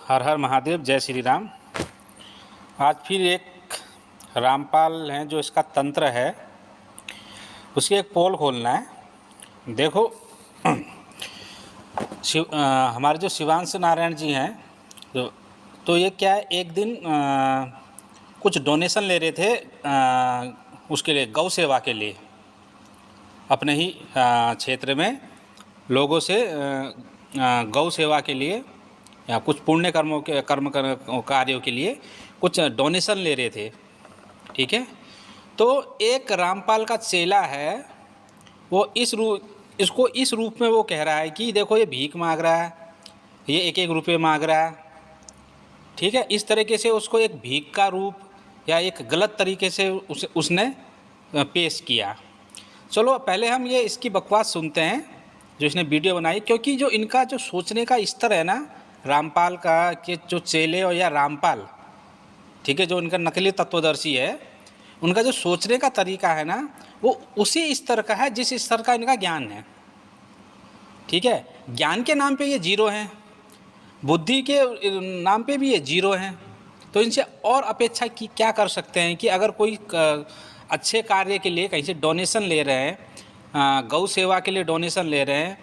हर हर महादेव, जय श्री राम। आज फिर एक रामपाल हैं जो इसका तंत्र है, उसकी एक पोल खोलना है। देखो हमारे जो शिवांश नारायण जी हैं तो ये क्या है, एक दिन कुछ डोनेशन ले रहे थे उसके लिए, गौ सेवा के लिए, अपने ही क्षेत्र में लोगों से गौ सेवा के लिए या कुछ पुण्य कार्यों के लिए कुछ डोनेशन ले रहे थे। ठीक है, तो एक रामपाल का चेला है, वो इसको इस रूप में वो कह रहा है कि देखो ये भीख मांग रहा है, ये एक एक रुपये मांग रहा है। ठीक है, इस तरीके से उसको एक भीख का रूप या एक गलत तरीके से उसने पेश किया। चलो पहले हम ये इसकी बकवास सुनते हैं जो इसने वीडियो बनाई, क्योंकि जो इनका जो सोचने का स्तर है ना रामपाल का, कि जो चेले और या रामपाल, ठीक है, जो इनका नकली तत्वदर्शी है, उनका जो सोचने का तरीका है ना, वो उसी स्तर का है जिस स्तर का इनका ज्ञान है। ठीक है, ज्ञान के नाम पे ये जीरो हैं, बुद्धि के नाम पे भी ये जीरो हैं। तो इनसे और अपेक्षा की क्या कर सकते हैं कि अगर कोई अच्छे कार्य के लिए कहीं से डोनेशन ले रहे हैं, गौ सेवा के लिए डोनेशन ले रहे हैं,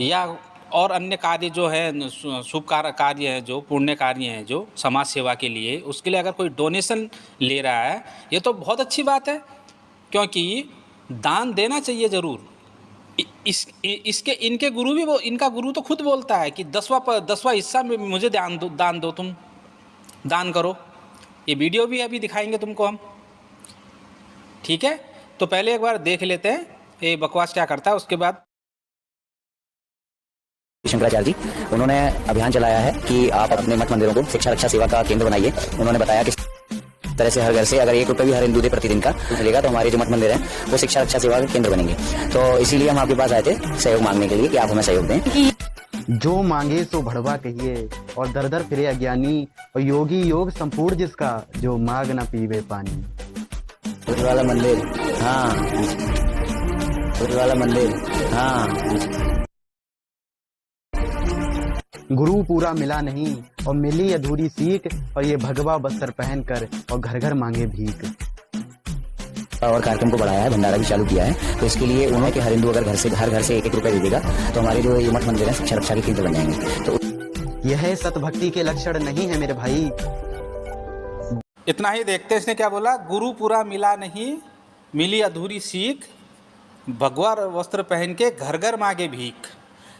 या और अन्य कार्य जो है शुभ कार्य है, जो पुण्य कार्य हैं, जो समाज सेवा के लिए, उसके लिए अगर कोई डोनेशन ले रहा है, ये तो बहुत अच्छी बात है, क्योंकि दान देना चाहिए ज़रूर। इसके इनके गुरु भी, वो इनका गुरु तो खुद बोलता है कि 10वां हिस्सा में मुझे दान दो, तुम दान करो। ये वीडियो भी अभी दिखाएंगे तुमको हम। ठीक है, तो पहले एक बार देख लेते हैं ये बकवास क्या करता है, उसके बाद। शंकराचार्य जी, उन्होंने अभियान चलाया है कि आप अपने मठ मंदिरों को शिक्षा रक्षा सेवा का केंद्र बनाइए। उन्होंने बताया कि तरह से हर घर से अगर 1 रुपये भी हर हिंदू दे प्रतिदिन का चलेगा तो हमारे जो मठ मंदिर हैं वो शिक्षा रक्षा सेवा के केंद्र बनेंगे। तो इसीलिए हम आपके पास आए थे सहयोग मांगने के लिए कि आप हमें सहयोग दें। जो मांगे सो बढ़वा कहिए और दर दर फिरे अज्ञानी, और योगी योग संपूर्ण जिसका, जो मांग न पीवे पानी। सूर्य वाला मंदिर, हाँ, सूर्य वाला मंदिर, हाँ। गुरु पूरा मिला नहीं और मिली अधूरी सीख, और ये भगवा बस्तर पहनकर और घर घर मांगे भीख। और कार्यक्रम को बढ़ाया है, भंडारा भी चालू किया है। तो इसके लिए उन्होंने कि हर हिंदू अगर हर घर से 1-1 रुपये दे देगा तो हमारे जो ये मठ मंदिर है शिक्षा रक्षा के केंद्र बन जाएंगे। तो यह सतभक्ति के लक्षण नहीं है मेरे भाई। इतना ही देखते इसने क्या बोला, गुरु पूरा मिला नहीं, मिली अधूरी सीख, भगवा वस्त्र पहन के घर घर मांगे भीख।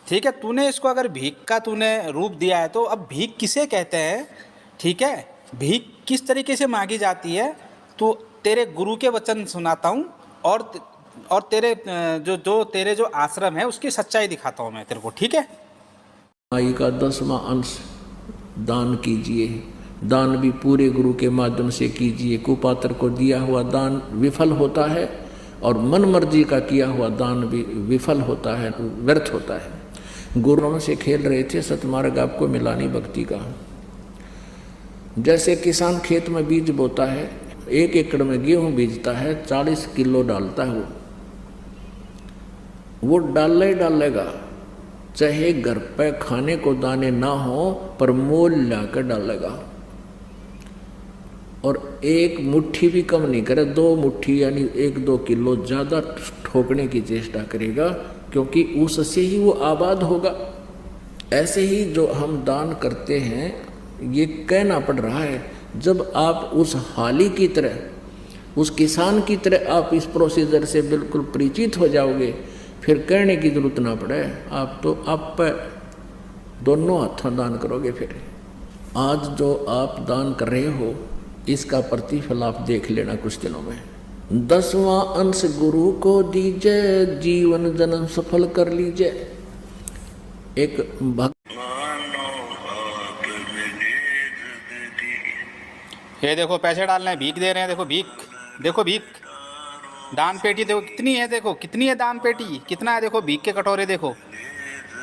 ठीक है, तूने इसको अगर भीख का तूने रूप दिया है, तो अब भीख किसे कहते हैं? ठीक है, भीख किस तरीके से मांगी जाती है, तो तेरे गुरु के वचन सुनाता हूँ, और तेरे तेरे जो आश्रम है उसकी सच्चाई दिखाता हूँ मैं तेरे को। ठीक है, कमाई का 10वां अंश दान कीजिए। दान भी पूरे गुरु के माध्यम से कीजिए। कुपात्र को दिया हुआ दान विफल होता है, और मन मर्जी का किया हुआ दान भी विफल होता है, व्यर्थ होता है। गुरुओं से खेल रहे थे सतमार्ग आपको मिला नहीं भक्ति का। जैसे किसान खेत में बीज बोता है, 1 एकड़ में गेहूं बीजता है, 40 किलो डालता है, वो डालेगा, चाहे घर पे खाने को दाने ना हो पर मोल लाकर डालेगा। और 1 मुट्ठी भी कम नहीं करे, 2 मुट्ठी यानी 1-2 किलो ज़्यादा ठोकने की चेष्टा करेगा, क्योंकि उससे ही वो आबाद होगा। ऐसे ही जो हम दान करते हैं, ये कहना पड़ रहा है, जब आप उस हाली की तरह, उस किसान की तरह आप इस प्रोसीजर से बिल्कुल परिचित हो जाओगे, फिर कहने की जरूरत ना पड़े, आप तो आप दोनों हाथों दान करोगे। फिर आज जो आप दान कर रहे हो, इसका प्रतिफल आप देख लेना कुछ दिनों में। 10वां अंश गुरु को दीजिए, जीवन जन्म सफल कर लीजिए। एक ये देखो पैसे डालने हैं, भीख दे रहे हैं, देखो भीख, देखो भीख, दान पेटी देखो कितनी है, देखो कितनी है दान पेटी, कितना है, देखो भीख के कटोरे देखो,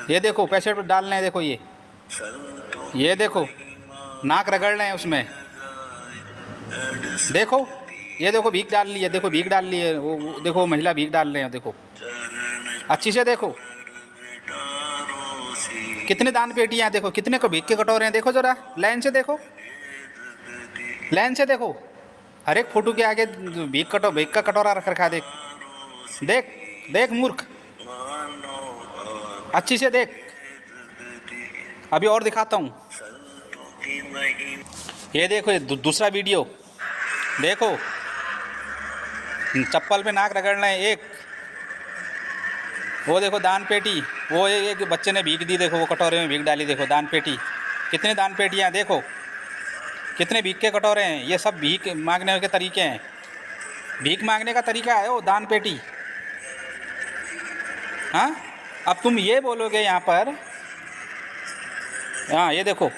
ये देखो पैसे डालने हैं, देखो ये देखो नाक रगड़ रहे हैं उसमें, देखो ये देखो भीख डाल ली है, देखो भीख डाल ली है, वो देखो महिला भीख डाल रहे हैं, देखो अच्छी से देखो कितने दान पेटियाँ देखो, कितने को भीख के कटोरे हैं, देखो जरा लाइन से देखो, लाइन से देखो, हर एक फोटो के आगे भीख का कटोरा रख रखा है। देख देख देख मूर्ख, अच्छी से देख। अभी और दिखाता हूँ, ये देखो, ये दूसरा वीडियो देखो, चप्पल पे नाक रगड़ रहे हैं एक, वो देखो दान पेटी, वो एक बच्चे ने भीख दी, देखो वो कटोरे में भीख डाली, देखो दान पेटी, कितने दान पेटियाँ देखो, कितने भीख के कटोरे हैं। ये सब भीख मांगने के तरीके हैं, भीख मांगने का तरीका है वो दान पेटी। हाँ, अब तुम ये बोलोगे यहाँ पर, हाँ ये देखो,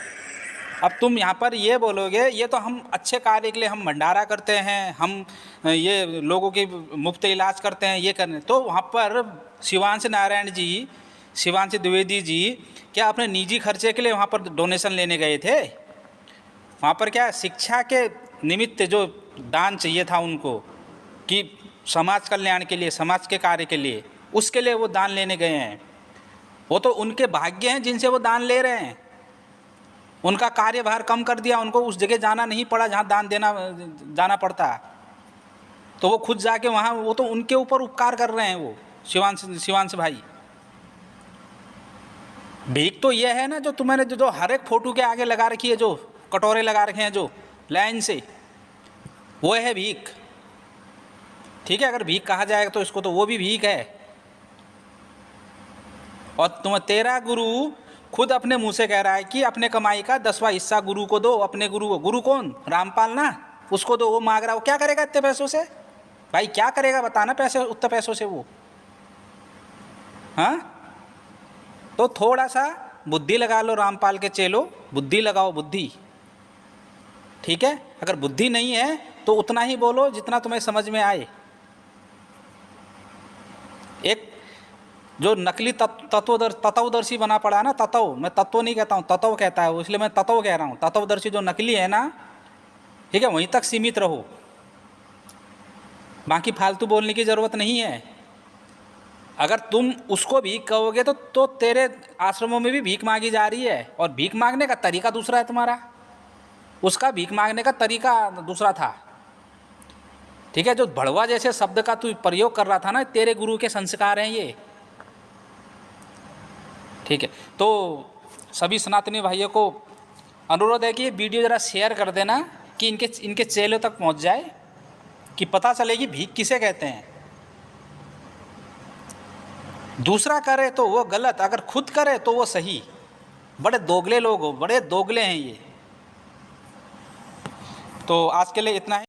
अब तुम यहाँ पर ये बोलोगे ये तो हम अच्छे कार्य के लिए हम भंडारा करते हैं, हम ये लोगों की मुफ्त इलाज करते हैं, ये करने, तो वहाँ पर शिवांश नारायण जी, शिवांश द्विवेदी जी क्या अपने निजी खर्चे के लिए वहाँ पर डोनेशन लेने गए थे? वहाँ पर क्या शिक्षा के निमित्त जो दान चाहिए था उनको, कि समाज कल्याण के लिए, समाज के कार्य के लिए, उसके लिए वो दान लेने गए हैं। वो तो उनके भाग्य हैं जिनसे वो दान ले रहे हैं। उनका कार्यभार कम कर दिया, उनको उस जगह जाना नहीं पड़ा जहाँ दान देना जाना पड़ता, तो वो खुद जाके वहाँ, वो तो उनके ऊपर उपकार कर रहे हैं वो शिवांश भाई। भीख तो ये है ना जो तुम्हारे जो हर एक फोटो के आगे लगा रखी है, जो कटोरे लगा रखे हैं जो लाइन से, वो है भीख। ठीक है, अगर भीख कहा जाएगा तो इसको, तो वो भी भीख है। और तेरा गुरु खुद अपने मुंह से कह रहा है कि अपने कमाई का 10वां हिस्सा गुरु को दो, अपने गुरु को। गुरु कौन? रामपाल ना, उसको दो। वो मांग रहा, वो क्या करेगा इतने पैसों से? भाई क्या करेगा बताना, पैसे उतने पैसों से वो? हाँ, तो थोड़ा सा बुद्धि लगा लो रामपाल के चेलो, बुद्धि लगाओ, बुद्धि। ठीक है, अगर बुद्धि नहीं है तो उतना ही बोलो जितना तुम्हें समझ में आए। एक जो नकली तत्वदर्शी बना पड़ा है ना, तत्व, मैं तत्व नहीं कहता हूँ, तत्व कहता है वो, इसलिए मैं तत्व कह रहा हूँ। तत्वदर्शी जो नकली है ना, ठीक है, वहीं तक सीमित रहो, बाकी फालतू बोलने की ज़रूरत नहीं है। अगर तुम उसको भीख कहोगे तो तेरे आश्रमों में भी भीख मांगी जा रही है, और भीख मांगने का तरीका दूसरा है तुम्हारा, उसका भीख मांगने का तरीका दूसरा था। ठीक है, जो भड़वा जैसे शब्द का तू प्रयोग कर रहा था ना, तेरे गुरु के संस्कार हैं ये। ठीक है, तो सभी सनातनी भाइयों को अनुरोध है कि ये वीडियो ज़रा शेयर कर देना, कि इनके चेलों तक पहुंच जाए, कि पता चले कि भीख किसे कहते हैं। दूसरा करे तो वो गलत, अगर खुद करे तो वो सही। बड़े दोगले लोग हो, बड़े दोगले हैं ये। तो आज के लिए इतना है।